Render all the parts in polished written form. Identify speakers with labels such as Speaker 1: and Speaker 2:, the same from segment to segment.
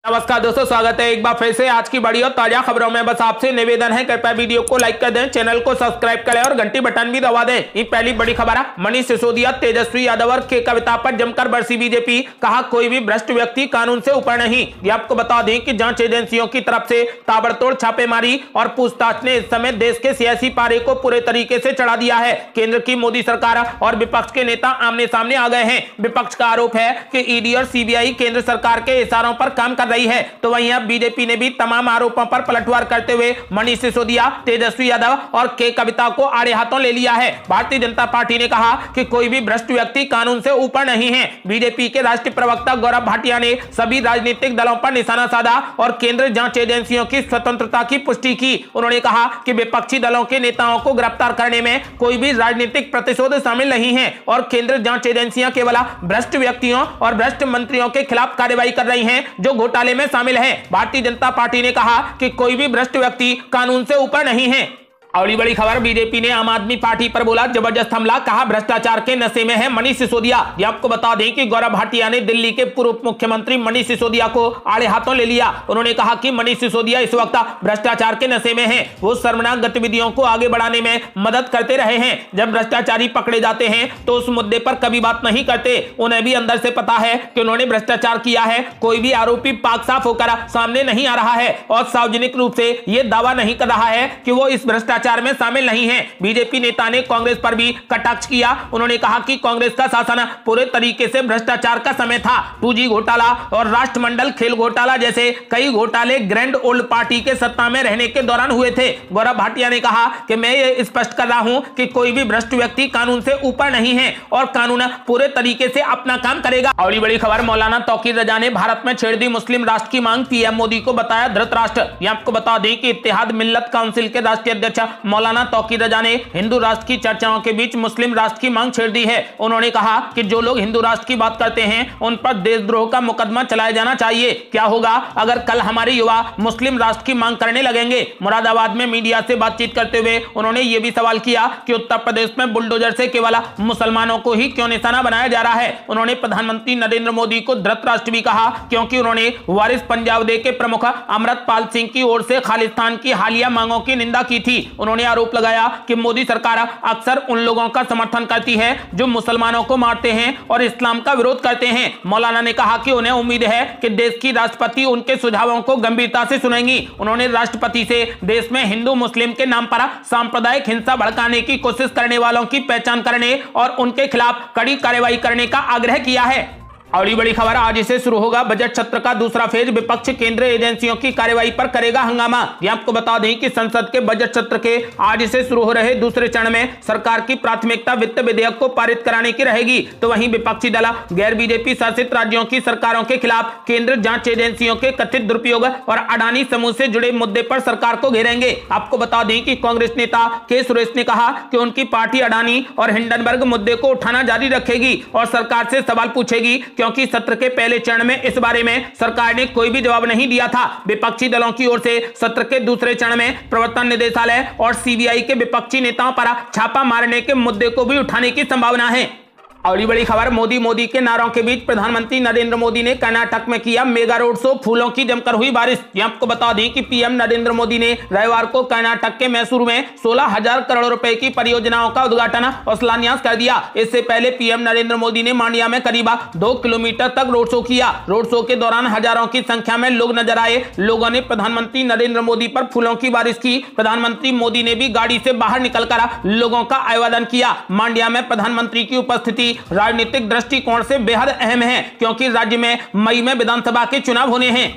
Speaker 1: नमस्कार दोस्तों, स्वागत है एक बार फिर से आज की बड़ी और ताजा खबरों में। बस आपसे निवेदन है, कृपया वीडियो को लाइक कर दें, चैनल को सब्सक्राइब करें और घंटी बटन भी दबा दें। ये पहली बड़ी खबर है। मनीष सिसोदिया, तेजस्वी यादव और के कविता पर जमकर बरसी बीजेपी। कहा कोई भी भ्रष्ट व्यक्ति कानून से ऊपर नहीं। ये आपको बता दें कि जांच एजेंसियों की तरफ से ताबड़तोड़ छापेमारी और पूछताछ ने इस समय देश के सियासी पारे को पूरे तरीके से चढ़ा दिया है। केंद्र की मोदी सरकार और विपक्ष के नेता आमने सामने आ गए हैं। विपक्ष का आरोप है कि ईडी और सीबीआई केंद्र सरकार के इशारों पर काम कर रही है, तो वहीं अब बीजेपी ने भी तमाम आरोपों पर पलटवार करते हुए मनीष सिसोदिया, तेजस्वी यादव और के कविता को आड़े हाथों ले लिया है। भारतीय जनता पार्टी ने कहा कि कोई भी भ्रष्ट व्यक्ति कानून से ऊपर नहीं है। बीजेपी के राष्ट्रीय प्रवक्ता गौरव भाटिया ने सभी राजनीतिक दलों पर निशाना साधा और केंद्र जांच एजेंसियों की स्वतंत्रता की पुष्टि की। उन्होंने कहा कि विपक्षी दलों के नेताओं को गिरफ्तार करने में कोई भी राजनीतिक प्रतिशोध शामिल नहीं है और केंद्र जांच एजेंसियां केवल भ्रष्ट व्यक्तियों और भ्रष्ट मंत्रियों के खिलाफ कार्रवाई कर रही हैं जो घोटाले में शामिल है। भारतीय जनता पार्टी ने कहा कि कोई भी भ्रष्ट व्यक्ति कानून से ऊपर नहीं है। अगली बड़ी खबर, बीजेपी ने आम आदमी पार्टी पर बोला जबरदस्त हमला। कहा भ्रष्टाचार के नशे में है मनीष सिसोदिया। ये आपको बता दें कि गौरव भाटिया ने दिल्ली के पूर्व मुख्यमंत्री मनीष सिसोदिया को आड़े हाथों ले लिया। उन्होंने कहा कि मनीष सिसोदिया इस वक्त भ्रष्टाचार के नशे में है। वो शर्मनाक गतिविधियों को आगे बढ़ाने में मदद करते रहे हैं। जब भ्रष्टाचारी पकड़े जाते हैं तो उस मुद्दे पर कभी बात नहीं करते। उन्हें भी अंदर से पता है कि उन्होंने भ्रष्टाचार किया है। कोई भी आरोपी पाक साफ होकर सामने नहीं आ रहा है और सार्वजनिक रूप से यह दावा नहीं कर रहा है कि वो इस भ्रष्टाचार में शामिल नहीं है। बीजेपी नेता ने कांग्रेस पर भी कटाक्ष किया। उन्होंने कहा कि कांग्रेस का शासन पूरे तरीके से भ्रष्टाचार का समय था। 2G घोटाला और राष्ट्रमंडल खेल घोटाला जैसे कई घोटाले ग्रैंड ओल्ड पार्टी के सत्ता में रहने के दौरान हुए थे। गौरव भाटिया ने कहा कि मैं ये स्पष्ट कर रहा हूं कि कोई भी भ्रष्ट व्यक्ति कानून से ऊपर नहीं है और कानून पूरे तरीके से अपना काम करेगा। और बड़ी खबर, मौलाना तौकीर रजा ने भारत में छेड़ दी मुस्लिम राष्ट्र की मांग। पीएम मोदी को बताया धृतराष्ट्र। यह आपको बता दें कि इत्तेहाद मिल्लत काउंसिल के राष्ट्रीय अध्यक्ष मौलाना तौकीर रजा ने हिंदू राष्ट्र की चर्चाओं के बीच मुस्लिम राष्ट्र की मांग छेड़ दी है। उन्होंने कहा कि जो लोग हिंदू राष्ट्र की बात करते हैं उन पर देशद्रोह का मुकदमा चलाया जाना चाहिए। क्या होगा अगर कल हमारे युवा मुस्लिम राष्ट्र की मांग करने लगेंगे। मुरादाबाद में मीडिया से बातचीत करते हुए उन्होंने यह भी सवाल किया कि उत्तर प्रदेश में बुलडोजर से केवल मुसलमानों को ही क्यों निशाना बनाया जा रहा है। उन्होंने प्रधानमंत्री नरेंद्र मोदी को धृतराष्ट्र भी कहा क्योंकि उन्होंने वारिस पंजाब डे के प्रमुख अमृतपाल सिंह की ओर से खालिस्तान की हालिया मांगों की निंदा की थी। उन्होंने आरोप लगाया कि मोदी सरकार अक्सर उन लोगों का समर्थन करती है जो मुसलमानों को मारते हैं और इस्लाम का विरोध करते हैं। मौलाना ने कहा कि उन्हें उम्मीद है कि देश की राष्ट्रपति उनके सुझावों को गंभीरता से सुनेंगी। उन्होंने राष्ट्रपति से देश में हिंदू मुस्लिम के नाम पर सांप्रदायिक हिंसा भड़काने की कोशिश करने वालों की पहचान करने और उनके खिलाफ कड़ी कार्रवाई करने का आग्रह किया है। और बड़ी खबर, आज से शुरू होगा बजट सत्र का दूसरा फेज। विपक्ष केंद्र एजेंसियों की कार्रवाई पर करेगा हंगामा। यह आपको बता दें कि संसद के बजट सत्र के आज से शुरू हो रहे दूसरे चरण में सरकार की प्राथमिकता वित्त विधेयक को पारित कराने की रहेगी। तो वहीं विपक्षी दल गैर बीजेपी शासित राज्यों की सरकारों के खिलाफ केंद्र जांच एजेंसियों के कथित दुरुपयोग और अडानी समूह से जुड़े मुद्दे पर सरकार को घेरेंगे। आपको बता दें कि कांग्रेस नेता के सुरेश ने कहा कि उनकी पार्टी अडानी और हिंडनबर्ग मुद्दे को उठाना जारी रखेगी और सरकार से सवाल पूछेगी, क्योंकि सत्र के पहले चरण में इस बारे में सरकार ने कोई भी जवाब नहीं दिया था। विपक्षी दलों की ओर से सत्र के दूसरे चरण में प्रवर्तन निदेशालय और सीबीआई के विपक्षी नेताओं पर छापा मारने के मुद्दे को भी उठाने की संभावना है। और बड़ी खबर, मोदी के नारों के बीच प्रधानमंत्री नरेंद्र मोदी ने कर्नाटक में किया मेगा रोड शो। फूलों की जमकर हुई बारिश। यह आपको बता दें कि पीएम नरेंद्र मोदी ने रविवार को कर्नाटक के मैसूर में 16,000 करोड़ रुपए की परियोजनाओं का उद्घाटन और शिलान्यास कर दिया। इससे पहले पीएम नरेंद्र मोदी ने मांड्या में करीब 2 किलोमीटर तक रोड शो किया। रोड शो के दौरान हजारों की संख्या में लोग नजर आए। लोगों ने प्रधानमंत्री नरेंद्र मोदी पर फूलों की बारिश की। प्रधानमंत्री मोदी ने भी गाड़ी से बाहर निकलकर लोगों का अभिवादन किया। मांड्या में प्रधानमंत्री की उपस्थिति राजनीतिक दृष्टिकोण से बेहद अहम है क्योंकि राज्य में मई में विधानसभा के चुनाव होने हैं।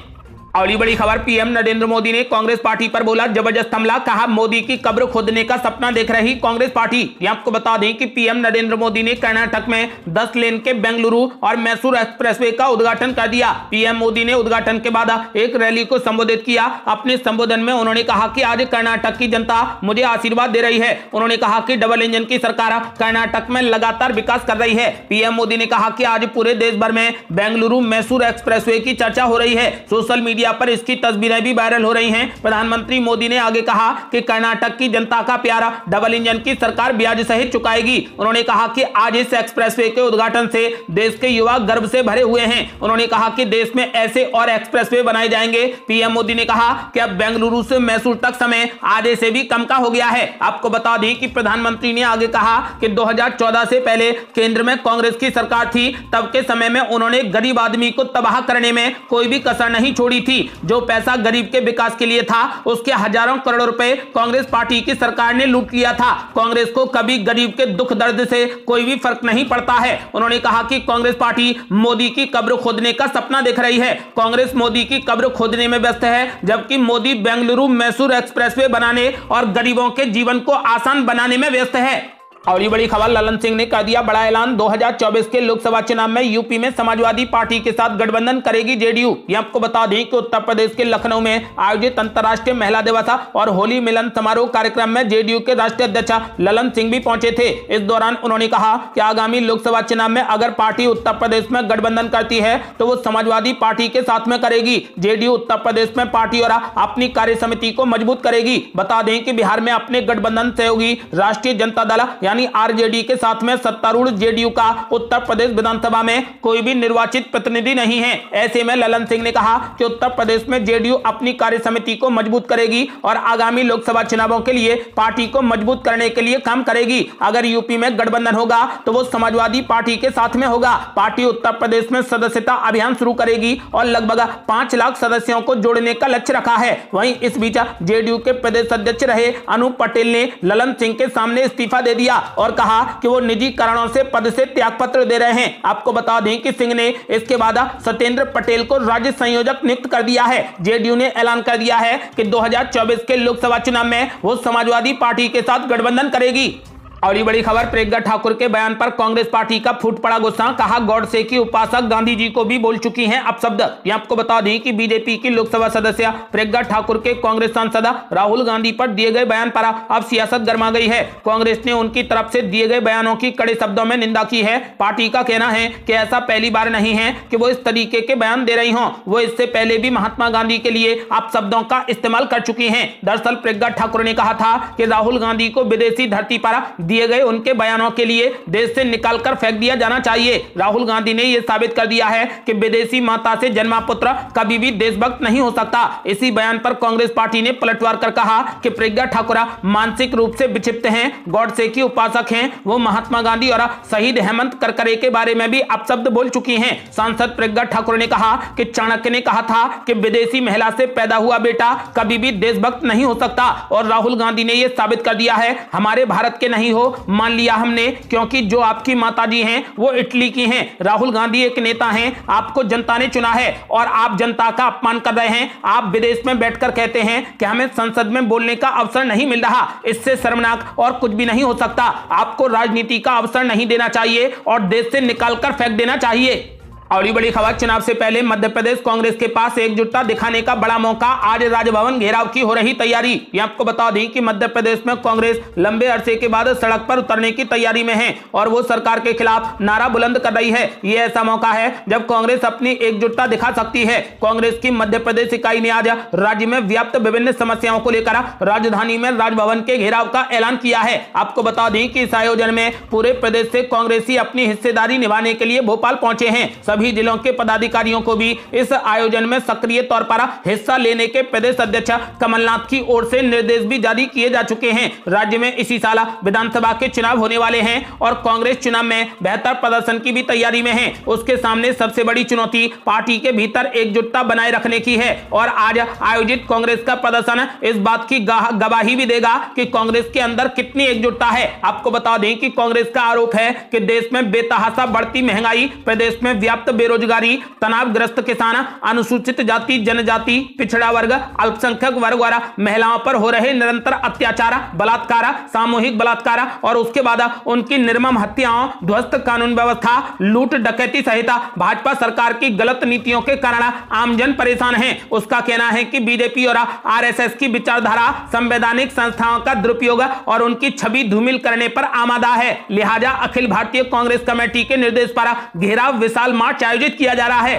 Speaker 1: अगली बड़ी खबर, पीएम नरेंद्र मोदी ने कांग्रेस पार्टी पर बोला जबरदस्त हमला। कहा मोदी की कब्र खोदने का सपना देख रही कांग्रेस पार्टी। यह आपको बता दें कि पीएम नरेंद्र मोदी ने कर्नाटक में 10 लेन के बेंगलुरु और मैसूर एक्सप्रेसवे का उद्घाटन कर दिया। पीएम मोदी ने उद्घाटन के बाद एक रैली को संबोधित किया। अपने संबोधन में उन्होंने कहा कि आज कर्नाटक की जनता मुझे आशीर्वाद दे रही है। उन्होंने कहा कि डबल इंजन की सरकार कर्नाटक में लगातार विकास कर रही है। पीएम मोदी ने कहा कि आज पूरे देश भर में बेंगलुरु मैसूर एक्सप्रेसवे की चर्चा हो रही है। सोशल मीडिया मीडिया पर इसकी तस्वीरें भी वायरल हो रही हैं। प्रधानमंत्री मोदी ने आगे कहा कि कर्नाटक की जनता का प्यारा डबल इंजन की सरकार ब्याज सहित चुकाएगी। उन्होंने कहा कि आज इस एक्सप्रेसवे के उद्घाटन से देश के युवा गर्व से भरे हुए हैं। उन्होंने कहा कि देश में ऐसे और एक्सप्रेसवे बनाए जाएंगे। पीएम मोदी ने कहा कि अब बेंगलुरु से मैसूर तक समय आधे से भी कम का हो गया है। आपको बता दें कि प्रधानमंत्री ने आगे कहा कि 2014 से पहले केंद्र में कांग्रेस की सरकार थी, तब के समय में उन्होंने गरीब आदमी को तबाह करने में कोई भी कसर नहीं छोड़ी थी। जो पैसा गरीब के विकास के लिए था उसके हजारों करोड़ रुपए कांग्रेस पार्टी की सरकार ने लूट लिया था। कांग्रेस को कभी गरीब के दुख दर्द से कोई भी फर्क नहीं पड़ता है। उन्होंने कहा कि कांग्रेस पार्टी मोदी की कब्र खोदने का सपना देख रही है। कांग्रेस मोदी की कब्र खोदने में व्यस्त है, जबकि मोदी बेंगलुरु मैसूर एक्सप्रेसवे बनाने और गरीबों के जीवन को आसान बनाने में व्यस्त है। और ये बड़ी खबर, ललन सिंह ने कर दिया बड़ा ऐलान। 2024 के लोकसभा चुनाव में यूपी में समाजवादी पार्टी के साथ गठबंधन करेगी जेडीयू। ये आपको बता दें कि उत्तर प्रदेश के लखनऊ में आयोजित अंतर्राष्ट्रीय महिला दिवस और होली मिलन समारोह कार्यक्रम में जेडीयू के राष्ट्रीय अध्यक्ष ललन सिंह भी पहुंचे थे। इस दौरान उन्होंने कहा कि आगामी लोकसभा चुनाव में अगर पार्टी उत्तर प्रदेश में गठबंधन करती है तो वो समाजवादी पार्टी के साथ में करेगी। जेडीयू उत्तर प्रदेश में पार्टी और अपनी कार्य समिति को मजबूत करेगी। बता दें कि बिहार में अपने गठबंधन सहयोगी राष्ट्रीय जनता दल यानी आरजेडी के साथ में सत्तारूढ़ जेडीयू का उत्तर प्रदेश विधानसभा में कोई भी निर्वाचित प्रतिनिधि नहीं है। ऐसे में ललन सिंह ने कहा कि उत्तर प्रदेश में जेडीयू अपनी कार्य समिति को मजबूत करेगी और आगामी लोकसभा चुनावों के लिए पार्टी को मजबूत करने के लिए काम करेगी। अगर यूपी में गठबंधन होगा तो वो समाजवादी पार्टी के साथ में होगा। पार्टी उत्तर प्रदेश में सदस्यता अभियान शुरू करेगी और लगभग 5 लाख सदस्यों को जोड़ने का लक्ष्य रखा है। वहीं इस बीच जेडीयू के प्रदेश अध्यक्ष रहे अनूप पटेल ने ललन सिंह के सामने इस्तीफा दे दिया और कहा कि वो निजी कारणों से पद से त्यागपत्र दे रहे हैं। आपको बता दें कि सिंह ने इसके बाद सत्येंद्र पटेल को राज्य संयोजक नियुक्त कर दिया है। जेडीयू ने ऐलान कर दिया है कि 2024 के लोकसभा चुनाव में वो समाजवादी पार्टी के साथ गठबंधन करेगी। और ये बड़ी खबर, प्रज्ञा ठाकुर के बयान पर कांग्रेस पार्टी का फूट पड़ा गुस्सा। कहा गॉडसे की उपासक गांधी जी को भी बोल चुकी हैं अपशब्द। ये आपको बता दें कि बीजेपी की लोकसभा सदस्य प्रज्ञा ठाकुर के कांग्रेस सांसद राहुल गांधी पर दिए गए बयान पर अब सियासत गर्मा गई है। कांग्रेस ने उनकी तरफ से दिए गए बयानों की कड़े शब्दों में निंदा की है। पार्टी का कहना है कि ऐसा पहली बार नहीं है कि वो इस तरीके के बयान दे रही हों। वो इससे पहले भी महात्मा गांधी के लिए अपशब्दों का इस्तेमाल कर चुकी हैं। दरअसल प्रज्ञा ठाकुर ने कहा था कि राहुल गांधी को विदेशी धरती पर दिए गए उनके बयानों के लिए देश से निकालकर फेंक दिया जाना चाहिए। राहुल गांधी ने यह साबित कर दिया है कि विदेशी माता से जन्मा पुत्र कभी भी देशभक्त नहीं हो सकता। इसी बयान पर कांग्रेस पार्टी ने पलटवार कर कहा कि प्रज्ञा ठाकुर मानसिक रूप से विक्षिप्त हैं, गॉडसे की उपासक हैं। वो महात्मा गांधी और शहीद हेमंत करकरे के बारे में भी अपशब्द बोल चुकी हैं। सांसद प्रज्ञा ठाकुर ने कहा कि चाणक्य ने कहा था कि विदेशी महिला से पैदा हुआ बेटा कभी भी देशभक्त नहीं हो सकता और राहुल गांधी ने यह साबित कर दिया है हमारे भारत के नहीं हो मान लिया हमने, क्योंकि जो आपकी माताजी हैं वो इटली की हैं। राहुल गांधी एक नेता हैं, आपको जनता ने चुना है और आप जनता का अपमान कर रहे हैं। आप विदेश में बैठकर कहते हैं कि हमें संसद में बोलने का अवसर नहीं मिल रहा। इससे शर्मनाक और कुछ भी नहीं हो सकता। आपको राजनीति का अवसर नहीं देना चाहिए और देश से निकालकर फेंक देना चाहिए। और ये बड़ी खबर, चुनाव से पहले मध्य प्रदेश कांग्रेस के पास एकजुटता दिखाने का बड़ा मौका। आज राजभवन घेराव की हो रही तैयारी। ये आपको बता दें कि मध्य प्रदेश में कांग्रेस लंबे अरसे के बाद सड़क पर उतरने की तैयारी में है और वो सरकार के खिलाफ नारा बुलंद कर रही है। ये ऐसा मौका है जब कांग्रेस अपनी एकजुटता दिखा सकती है। कांग्रेस की मध्य प्रदेश इकाई ने आज राज्य में व्याप्त विभिन्न समस्याओं को लेकर राजधानी में राजभवन के घेराव का ऐलान किया है। आपको बता दें कि इस आयोजन में पूरे प्रदेश से कांग्रेसी अपनी हिस्सेदारी निभाने के लिए भोपाल पहुंचे हैं। सभी जिलों के पदाधिकारियों को भी इस आयोजन में सक्रिय तौर पर हिस्सा लेने के प्रदेश अध्यक्ष कमलनाथ की ओर से निर्देश भी जारी किए जा चुके हैं। राज्य में इसी साल विधानसभा के चुनाव होने वाले हैं और कांग्रेस चुनाव में बेहतर प्रदर्शन की भी तैयारी में है। उसके सामने सबसे बड़ी चुनौती पार्टी के भीतर एकजुटता बनाए रखने की है और आज आयोजित कांग्रेस का प्रदर्शन इस बात की गवाही भी देगा कि कांग्रेस के अंदर कितनी एकजुटता है। आपको बता दें कि कांग्रेस का आरोप है कि देश में बेतहाशा बढ़ती महंगाई, प्रदेश में व्याप्त बेरोजगारी, तनावग्रस्त किसान, अनुसूचित जाति जनजाति, पिछड़ा वर्ग, अल्पसंख्यक वर्ग और महिलाओं पर हो रहे निरंतर अत्याचार, बलात्कार, सामूहिक बलात्कार और उसके बाद उनकी निर्मम हत्याओं, ध्वस्त कानून व्यवस्था, लूट डकैती सहित भाजपा सरकार की गलत नीतियों के कारण आमजन परेशान है। उसका कहना है कि बीजेपी और आरएसएस की विचारधारा संवैधानिक संस्थाओं का दुरुपयोग और उनकी छवि धूमिल करने पर आमादा है। लिहाजा अखिल भारतीय कांग्रेस कमेटी के निर्देश पर घेराव विशाल मार्च आयोजित किया जा रहा है।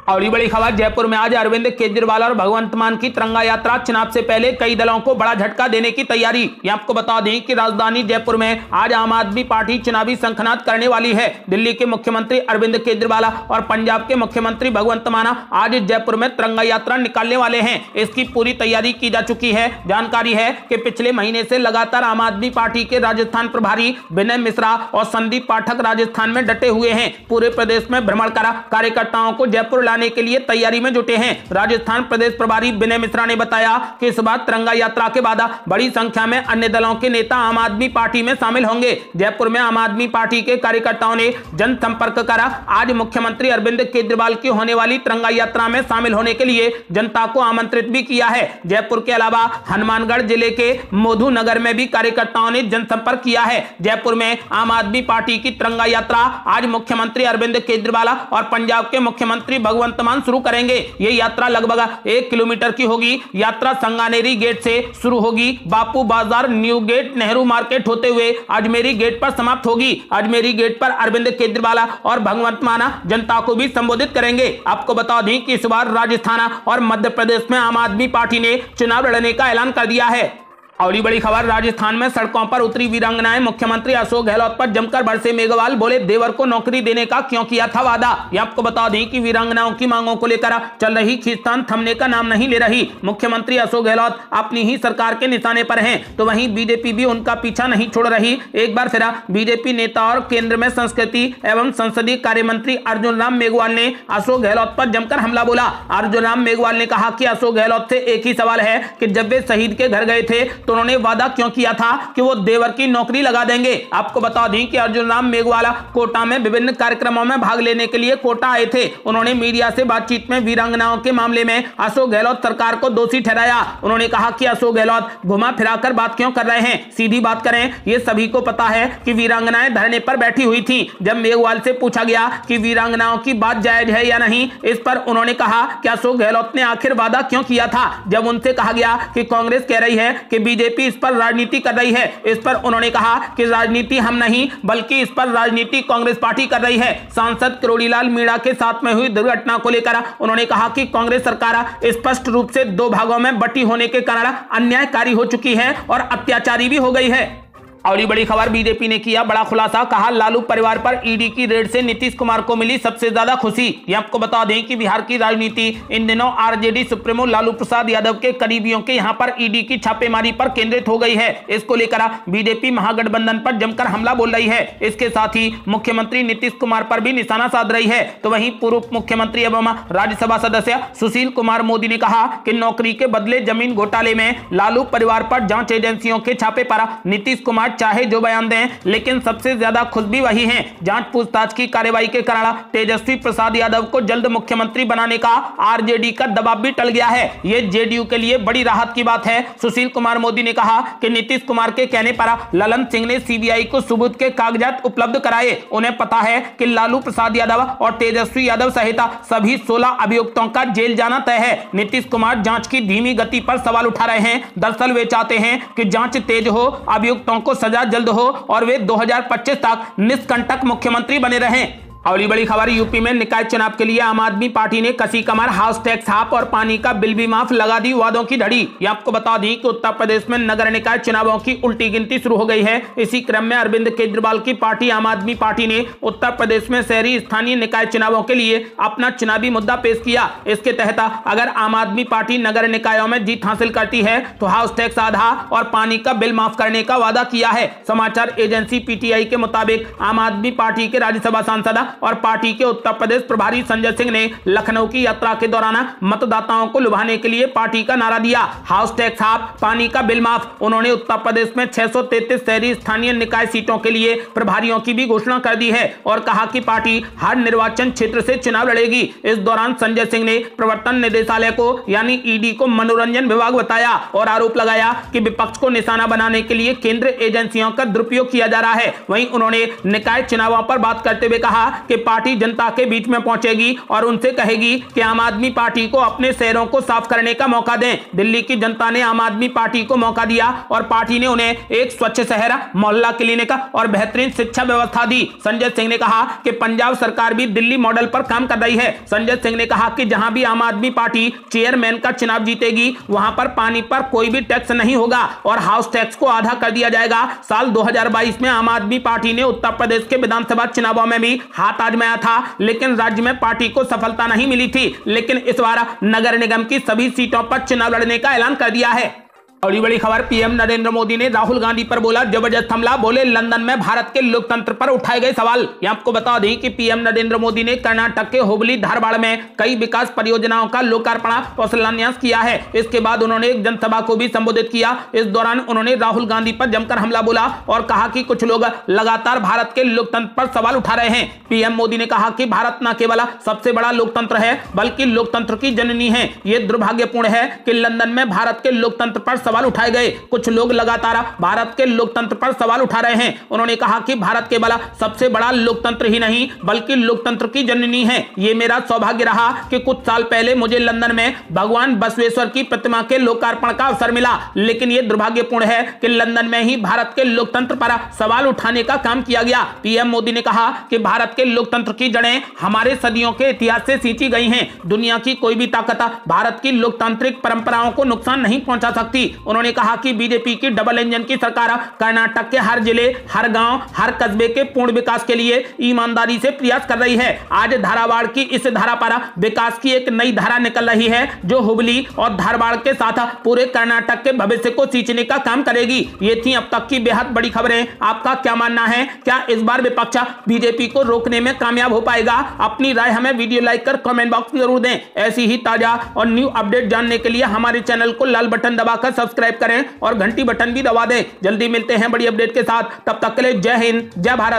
Speaker 1: और ये बड़ी खबर, जयपुर में आज अरविंद केजरीवाल और भगवंत मान की तिरंगा यात्रा। चुनाव से पहले कई दलों को बड़ा झटका देने की तैयारी। ये आपको बता दें कि राजधानी जयपुर में आज आम आदमी पार्टी चुनावी शंखनाद करने वाली है। दिल्ली के मुख्यमंत्री अरविंद केजरीवाल और पंजाब के मुख्यमंत्री भगवंत मान आज जयपुर में तिरंगा यात्रा निकालने वाले हैं। इसकी पूरी तैयारी की जा चुकी है। जानकारी है कि पिछले महीने से लगातार आम आदमी पार्टी के राजस्थान प्रभारी विनय मिश्रा और संदीप पाठक राजस्थान में डटे हुए हैं। पूरे प्रदेश में भ्रमण कर कार्यकर्ताओं को जयपुर के लिए तैयारी में जुटे हैं। राजस्थान प्रदेश प्रभारी विनय मिश्रा ने बताया कि इस बार तिरंगा यात्रा के बाद बड़ी संख्या में अन्य दलों के नेता आम आदमी पार्टी में शामिल होंगे। जयपुर में आम आदमी पार्टी के कार्यकर्ताओं ने जनसंपर्क कर आज मुख्यमंत्री अरविंद केजरीवाल की होने वाली तिरंगा यात्रा में शामिल होने के लिए जनता को आमंत्रित भी किया है। जयपुर के अलावा हनुमानगढ़ जिले के मोधु नगर में भी कार्यकर्ताओं ने जनसंपर्क किया है। जयपुर में आम आदमी पार्टी की तिरंगा यात्रा आज मुख्यमंत्री अरविंद केजरीवाल और पंजाब के मुख्यमंत्री भगवंत मान शुरू करेंगे। यह यात्रा लगभग 1 किलोमीटर की होगी। यात्रा संगानेरी गेट से शुरू होगी, बापू बाजार, न्यू गेट, नेहरू मार्केट होते हुए अजमेरी गेट पर समाप्त होगी। अजमेरी गेट पर अरविंद केजरीवाल और भगवंत मान जनता को भी संबोधित करेंगे। आपको बता दें कि इस बार राजस्थान और मध्य प्रदेश में आम आदमी पार्टी ने चुनाव लड़ने का ऐलान कर दिया है। और ये बड़ी खबर, राजस्थान में सड़कों पर उतरी वीरांगनाएं। मुख्यमंत्री अशोक गहलोत पर जमकर बरसे मेघवाल, बोले देवर को नौकरी देने का क्यों किया था वादा। ये आपको बता दें कि वीरांगनाओं की मांगों को लेकर चल रही खींचतान थमने का नाम नहीं ले रही। मुख्यमंत्री अशोक गहलोत अपनी ही सरकार के निशाने पर हैं, तो वहीं बीजेपी भी उनका पीछा नहीं छोड़ रही। एक बार फिर बीजेपी नेता और केंद्र में संस्कृति एवं संसदीय कार्य मंत्री अर्जुन राम मेघवाल ने अशोक गहलोत पर जमकर हमला बोला। अर्जुन राम मेघवाल ने कहा कि अशोक गहलोत से एक ही सवाल है कि जब वे शहीद के घर गए थे तो उन्होंने वादा क्यों किया था कि वो देवर की नौकरी लगा देंगे। आपको बता दें कि अर्जुन राम मेघवाल कोटा में विभिन्न कार्यक्रमों में भाग लेने के लिए कोटा आए थे। उन्होंने मीडिया से बातचीत में वीरांगनाओं के मामले में अशोक गहलोत सरकार को दोषी ठहराया। उन्होंने कहा कि अशोक गहलोत घुमा फिराकर बात क्यों कर रहे हैं, सीधी बात करें। ये सभी को पता है कि वीरांगनाएं धरने पर बैठी हुई थी। जब मेघवाल से पूछा गया कि वीरांगनाओं की बात जायज है या नहीं, इस पर उन्होंने कहा कि अशोक गहलोत ने आखिर वादा क्यों किया था। जब उनसे कहा गया कि कांग्रेस कह रही है कि बीजेपी इस पर राजनीति कर रही है, इस पर उन्होंने कहा कि राजनीति हम नहीं बल्कि इस पर राजनीति कांग्रेस पार्टी कर रही है। सांसद किरोड़ीलाल मीणा के साथ में हुई दुर्घटना को लेकर उन्होंने कहा कि कांग्रेस सरकार स्पष्ट रूप से 2 भागों में बटी होने के कारण अन्यायकारी हो चुकी है और अत्याचारी भी हो गई है। और ये बड़ी खबर, बीजेपी ने किया बड़ा खुलासा, कहा लालू परिवार पर ईडी की रेड से नीतीश कुमार को मिली सबसे ज्यादा खुशी। ये आपको बता दें कि बिहार की राजनीति इन दिनों आरजेडी सुप्रीमो लालू प्रसाद यादव के करीबियों के यहां पर ईडी की छापेमारी पर केंद्रित हो गई है। इसको लेकर बीजेपी महागठबंधन पर जमकर हमला बोल रही है। इसके साथ ही मुख्यमंत्री नीतीश कुमार पर भी निशाना साध रही है। तो वहीं पूर्व मुख्यमंत्री एवं राज्यसभा सदस्य सुशील कुमार मोदी ने कहा कि नौकरी के बदले जमीन घोटाले में लालू परिवार पर जांच एजेंसियों के छापे पर नीतीश कुमार चाहे जो बयान दें, लेकिन सबसे ज्यादा खुश भी वही हैं। जांच पूछताछ की कार्रवाई के कारण तेजस्वी प्रसाद यादव को जल्द मुख्यमंत्री बनाने का आरजेडी का दबाव भी टल गया है। यह जेडीयू के लिए बड़ी राहत की बात है। सुशील कुमार मोदी ने कहा कि नीतीश कुमार के कहने पर ललन सिंह ने सीबीआई को सबूत के कागजात उपलब्ध कराए। उन्हें पता है कि लालू प्रसाद यादव और तेजस्वी यादव सहित सभी 16 अभियुक्तों का जेल जाना तय है। नीतीश कुमार जांच की धीमी गति पर सवाल उठा रहे हैं। दरअसल वे चाहते हैं कि जांच तेज हो, अभियुक्तों को सजा जल्द हो और वे 2025 तक निष्कंटक मुख्यमंत्री बने रहें। और बड़ी खबर, यूपी में निकाय चुनाव के लिए आम आदमी पार्टी ने कसी कमर, हाउस टैक्स हाफ और पानी का बिल भी माफ, लगा दी वादों की धड़ी। ये आपको बता दी कि उत्तर प्रदेश में नगर निकाय चुनावों की उल्टी गिनती शुरू हो गई है। इसी क्रम में अरविंद केजरीवाल की पार्टी आम आदमी पार्टी ने उत्तर प्रदेश में शहरी स्थानीय निकाय चुनावों के लिए अपना चुनावी मुद्दा पेश किया। इसके तहत अगर आम आदमी पार्टी नगर निकायों में जीत हासिल करती है तो हाउस टैक्स आधा और पानी का बिल माफ करने का वादा किया है। समाचार एजेंसी पीटीआई के मुताबिक आम आदमी पार्टी के राज्यसभा सांसद और पार्टी के उत्तर प्रदेश प्रभारी संजय सिंह ने लखनऊ की यात्रा के दौरान मतदाताओं को लुभाने के लिए पार्टी का नारा दिया, हाउस टैक्स हाफ, पानी का बिल माफ। उन्होंने उत्तर प्रदेश में 633 शहरी स्थानीय निकाय सीटों के लिए प्रभारियों की भी घोषणा कर दी है और कहा कि पार्टी हर निर्वाचन क्षेत्र से चुनाव लड़ेगी। इस दौरान संजय सिंह ने प्रवर्तन निदेशालय को यानी ईडी को मनोरंजन विभाग बताया और आरोप लगाया कि विपक्ष को निशाना बनाने के लिए केंद्रीय एजेंसियों का दुरुपयोग किया जा रहा है। वहीं उन्होंने निकाय चुनावों पर बात करते हुए कहा कि पार्टी जनता के बीच में पहुंचेगी और उनसे कहेगी कि आम आदमी पार्टी को अपने शहरों को साफ करने का मौका दें। दिल्ली की जनता ने आम आदमी पार्टी को मौका दिया और पार्टी ने उन्हें एक स्वच्छ शहर, मोहल्ला क्लिनिक और बेहतरीन शिक्षा व्यवस्था दी। संजय सिंह ने कहा कि पंजाब सरकार भी दिल्ली मॉडल पर काम कर रही है। संजय सिंह ने कहा कि जहां भी आम आदमी पार्टी चेयरमैन का चुनाव जीतेगी वहां पर पानी पर कोई भी टैक्स नहीं होगा और हाउस टैक्स को आधा कर दिया जाएगा। साल 2022 में आम आदमी पार्टी ने उत्तर प्रदेश के विधानसभा चुनावों में भी हाथ आजमाया था, लेकिन राज्य में पार्टी को सफलता नहीं मिली थी। लेकिन इस बार नगर निगम की सभी सीटों पर चुनाव लड़ने का ऐलान कर दिया है। बड़ी बड़ी खबर, पीएम नरेंद्र मोदी ने राहुल गांधी पर बोला जबरदस्त हमला। बोले लंदन में भारत के लोकतंत्र पर उठाए गए सवाल। यह आपको बता दें कि पीएम नरेंद्र मोदी ने कर्नाटक के हुबली धारवाड़ में कई विकास परियोजनाओं का लोकार्पण और शिलान्यास किया है। इसके बाद उन्होंने एक जनसभा को भी संबोधित किया। इस दौरान उन्होंने राहुल गांधी पर जमकर हमला बोला और कहा कि कुछ लोग लगातार भारत के लोकतंत्र पर सवाल उठा रहे हैं। पीएम मोदी ने कहा कि भारत न केवल सबसे बड़ा लोकतंत्र है बल्कि लोकतंत्र की जननी है। यह दुर्भाग्यपूर्ण है कि लंदन में भारत के लोकतंत्र पर सवाल उठाए गए। कुछ लोग लगातार भारत के लोकतंत्र पर सवाल उठा रहे हैं। उन्होंने कहा कि भारत केवल सबसे बड़ा लोकतंत्र ही नहीं बल्कि लोकतंत्र की जननी है। यह मेरा सौभाग्य रहा कि कुछ साल पहले मुझे लंदन में भगवान बसवेश्वर की प्रतिमा के लोकार्पण का अवसर मिला, लेकिन यह दुर्भाग्यपूर्ण है कि लंदन में ही भारत के लोकतंत्र पर सवाल उठाने का काम किया गया। पीएम मोदी ने कहा कि भारत के लोकतंत्र की जड़ें हमारे सदियों के इतिहास से सींची गई हैं। दुनिया की कोई भी ताकत भारत की लोकतांत्रिक परंपराओं को नुकसान नहीं पहुंचा सकती। उन्होंने कहा कि बीजेपी की डबल इंजन की सरकार कर्नाटक के हर जिले, हर गांव, हर कस्बे के पूर्ण विकास के लिए ईमानदारी से प्रयास कर रही है। आज धारावाड़ की इस धारा पर विकास की एक नई धारा निकल रही है जो हुबली और धारवाड़ के साथ पूरे कर्नाटक के भविष्य को सींचने का काम करेगी। ये थी अब तक की बेहद बड़ी खबरें। आपका क्या मानना है? क्या इस बार विपक्ष बीजेपी को रोकने में कामयाब हो पाएगा? अपनी राय हमें वीडियो लाइक कर कमेंट बॉक्स में जरूर दें। ऐसी ही ताजा और न्यू अपडेट जानने के लिए हमारे चैनल को लाल बटन दबाकर सब्सक्राइब करें और घंटी बटन भी दबा दें। जल्दी मिलते हैं बड़ी अपडेट के साथ। तब तक के लिए जय हिंद, जय भारत।